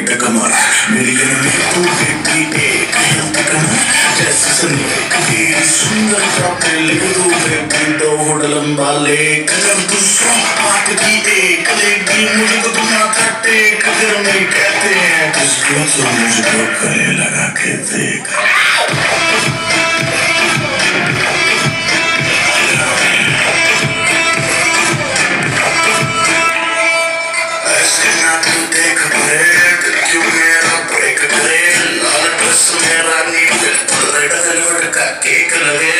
पेट कमर मेरी जननी तू बेटी एक हिलती कमर जैसे सनक तेरी सुंदरता पे लिख दूं बेटी तो होड़ लंबा लेक अगर तू स्ट्रॉन्ग बात की एक लेगी मुझे तो तुम ना टेक घर में कहते हैं किसको तो मुझको गले लगा के देख ऐसे ना तू देख ब्रेक क्यों मेरा ब्रेक करे लाल ड्रेस मेरा नी बिल्कुल रेड वेलवेट का केक लगे